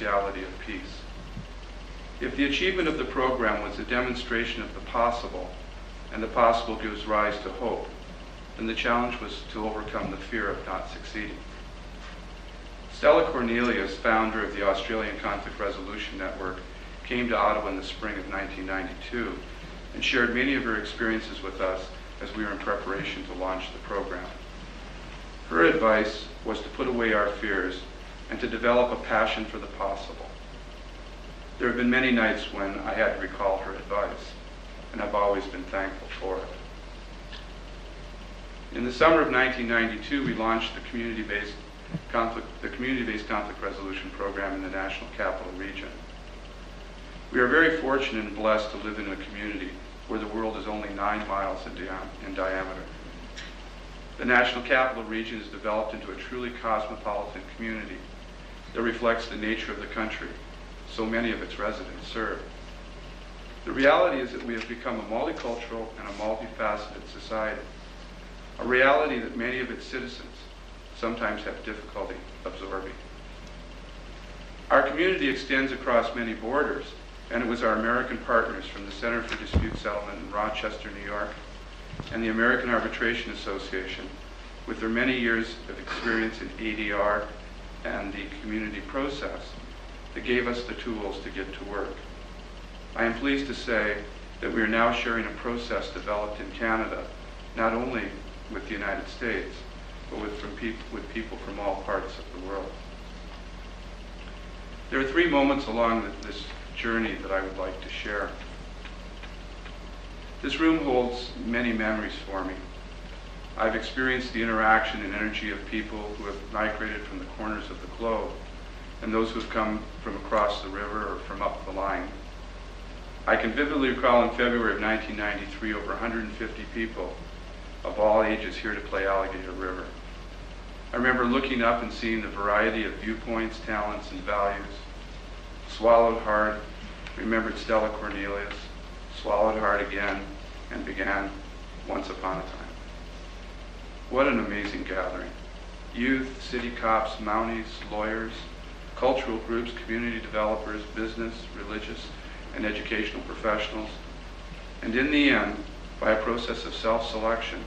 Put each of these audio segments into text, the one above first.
reality of peace. If the achievement of the program was a demonstration of the possible, and the possible gives rise to hope, then the challenge was to overcome the fear of not succeeding. Stella Cornelius, founder of the Australian Conflict Resolution Network, came to Ottawa in the spring of 1992 and shared many of her experiences with us as we were in preparation to launch the program. Her advice was to put away our fears and to develop a passion for the possible. There have been many nights when I had to recall her advice, and I've always been thankful for it. In the summer of 1992, we launched the community-based conflict resolution program in the National Capital Region. We are very fortunate and blessed to live in a community where the world is only 9 miles in diameter. The National Capital Region is developed into a truly cosmopolitan community that reflects the nature of the country so many of its residents serve. The reality is that we have become a multicultural and a multifaceted society, a reality that many of its citizens sometimes have difficulty absorbing. Our community extends across many borders, and it was our American partners from the Center for Dispute Settlement in Rochester, New York, and the American Arbitration Association, with their many years of experience in ADR and the community process, that gave us the tools to get to work. I am pleased to say that we are now sharing a process developed in Canada, not only with the United States, but with people from all parts of the world. There are 3 moments along this journey that I would like to share. This room holds many memories for me. I've experienced the interaction and energy of people who have migrated from the corners of the globe and those who have come from across the river or from up the line. I can vividly recall in February of 1993 over 150 people of all ages here to play Alligator River. I remember looking up and seeing the variety of viewpoints, talents, and values. Swallowed hard, remembered Stella Cornelius, swallowed hard again, and began once upon a time. What an amazing gathering. Youth, city cops, Mounties, lawyers, cultural groups, community developers, business, religious, and educational professionals. And in the end, by a process of self-selection,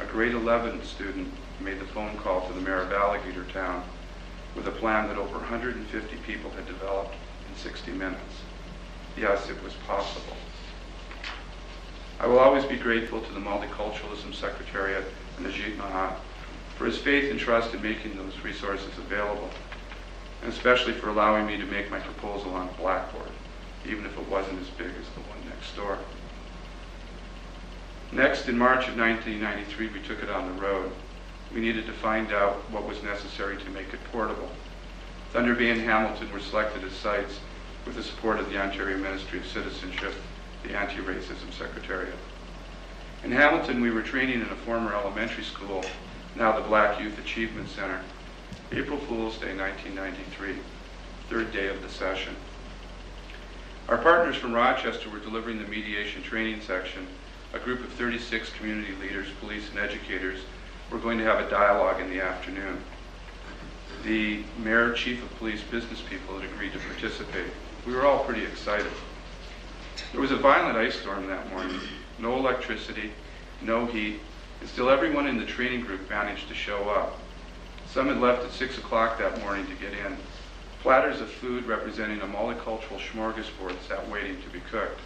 a grade 11 student made the phone call to the mayor of Alligator Town with a plan that over 150 people had developed in 60 minutes. Yes, it was possible. I will always be grateful to the Multiculturalism Secretariat and Ajit Mahat for his faith and trust in making those resources available, and especially for allowing me to make my proposal on a blackboard, even if it wasn't as big as the one next door. Next, in March of 1993, we took it on the road. We needed to find out what was necessary to make it portable. Thunder Bay and Hamilton were selected as sites with the support of the Ontario Ministry of Citizenship, the Anti-Racism Secretariat. In Hamilton, we were training in a former elementary school, now the Black Youth Achievement Center. April Fool's Day, 1993, 3rd day of the session. Our partners from Rochester were delivering the mediation training section. A group of 36 community leaders, police, and educators were going to have a dialogue in the afternoon. The mayor, chief of police, business people had agreed to participate. We were all pretty excited. There was a violent ice storm that morning. No electricity, no heat, and still everyone in the training group managed to show up. Some had left at 6 o'clock that morning to get in. Platters of food representing a multicultural smorgasbord sat waiting to be cooked.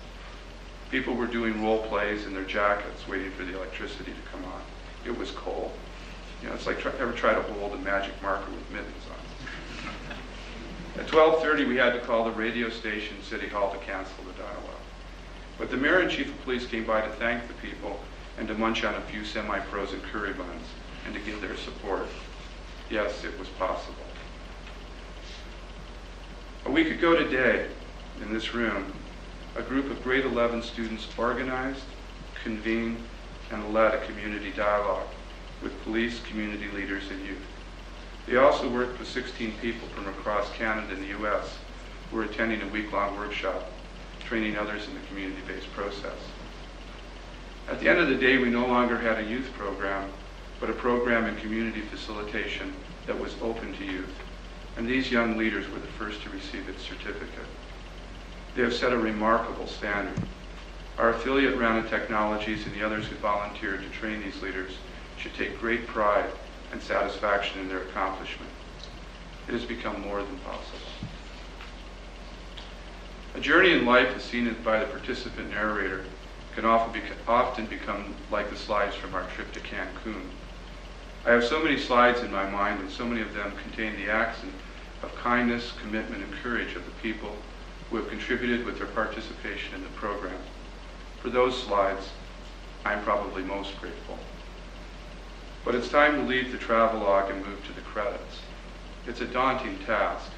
People were doing role plays in their jackets, waiting for the electricity to come on. It was cold. You know, it's like ever try to hold a magic marker with mittens on. At 12:30, we had to call the radio station, City Hall, to cancel the dialogue. But the mayor and chief of police came by to thank the people and to munch on a few semi-frozen curry buns and to give their support. Yes, it was possible. A week ago today, in this room, a group of grade 11 students organized, convened, and led a community dialogue with police, community leaders, and youth. They also worked with 16 people from across Canada and the US who were attending a week-long workshop, training others in the community-based process. At the end of the day, we no longer had a youth program, but a program in community facilitation that was open to youth, and these young leaders were the first to receive its certificate. They have set a remarkable standard. Our affiliate Rana Technologies and the others who volunteered to train these leaders should take great pride and satisfaction in their accomplishment. It has become more than possible. A journey in life as seen by the participant narrator can often become like the slides from our trip to Cancun. I have so many slides in my mind, and so many of them contain the acts of kindness, commitment, and courage of the people who have contributed with their participation in the program. For those slides, I'm probably most grateful. But it's time to leave the travelogue and move to the credits. It's a daunting task.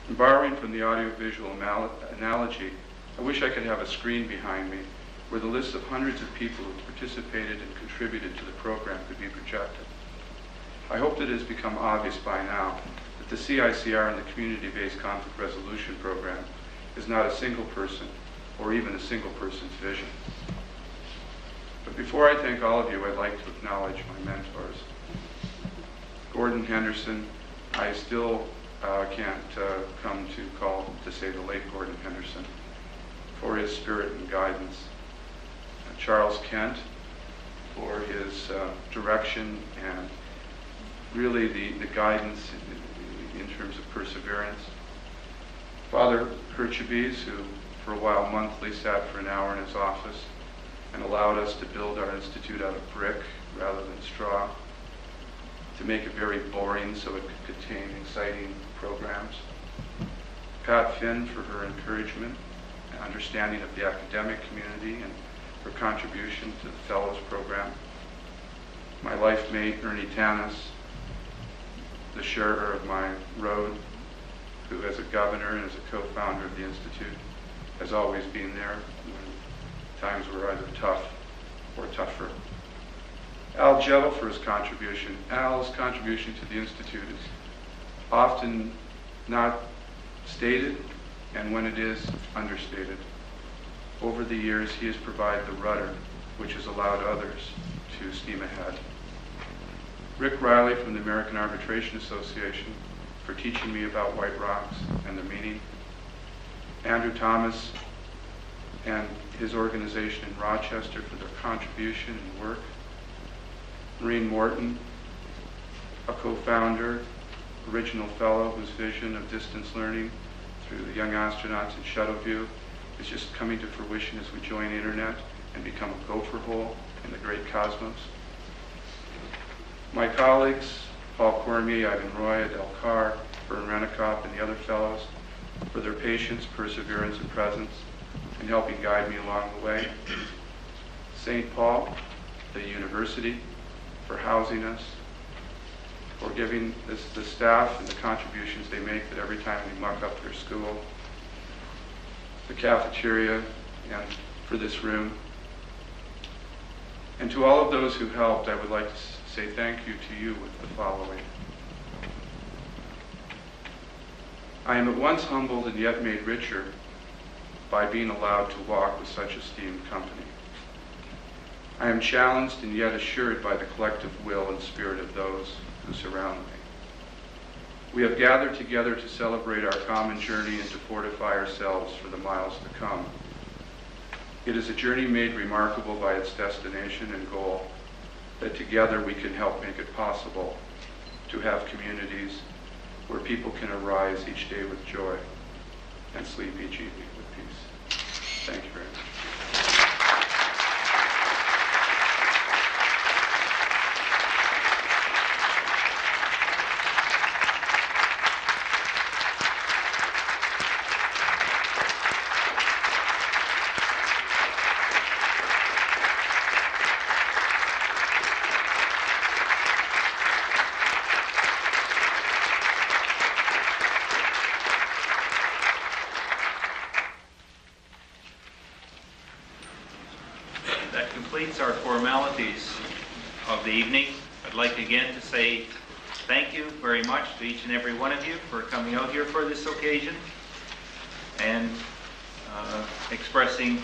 And borrowing from the audiovisual analogy, I wish I could have a screen behind me where the list of hundreds of people who participated and contributed to the program could be projected. I hope that it has become obvious by now that the CICR and the Community-Based Conflict Resolution Program is not a single person or even a single person's vision. But before I thank all of you, I'd like to acknowledge my mentors. Gordon Henderson, I still can't come to say the late Gordon Henderson, for his spirit and guidance. Charles Kent, for his direction and really the guidance in terms of perseverance. Father Kirchebys, who for a while monthly sat for an hour in his office and allowed us to build our institute out of brick rather than straw, to make it very boring so it could contain exciting programs. Pat Finn for her encouragement and understanding of the academic community and her contribution to the Fellows Program. My life mate, Ernie Tanis, the sharer of my road, who as a governor and as a co-founder of the Institute has always been there when times were either tough or tougher. Al Jettle for his contribution. Al's contribution to the Institute is often not stated, and when it is, understated. Over the years, he has provided the rudder, which has allowed others to steam ahead. Rick Riley from the American Arbitration Association for teaching me about White Rocks and their meaning. Andrew Thomas and his organization in Rochester for their contribution and work. Maureen Morton, a co-founder, original fellow whose vision of distance learning through the young astronauts in Shuttleview is just coming to fruition as we join the internet and become a gopher hole in the great cosmos. My colleagues, Paul Cormier, Ivan Roy, Adele Carr, Vern Renikoff, and the other fellows for their patience, perseverance, and presence in helping guide me along the way. St. Paul, the university, for housing us, for giving the staff and the contributions they make that every time we muck up their school, the cafeteria, and for this room. And to all of those who helped, I would like to say thank you to you with the following. I am at once humbled and yet made richer by being allowed to walk with such esteemed company. I am challenged and yet assured by the collective will and spirit of those who surround me. We have gathered together to celebrate our common journey and to fortify ourselves for the miles to come. It is a journey made remarkable by its destination and goal, that together we can help make it possible to have communities where people can arise each day with joy and sleep each evening with peace. Thank you very much. Completes our formalities of the evening. I'd like again to say thank you very much to each and every one of you for coming out here for this occasion and expressing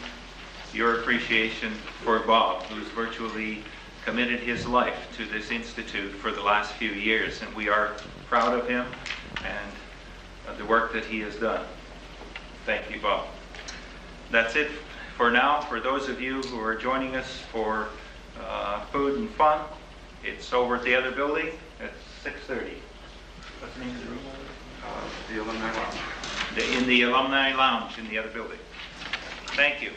your appreciation for Bob, who's virtually committed his life to this institute for the last few years, and we are proud of him and the work that he has done. Thank you, Bob. That's it for now. For those of you who are joining us for food and fun, it's over at the other building at 6:30. What's the name of the room? The alumni lounge. In the alumni lounge in the other building. Thank you.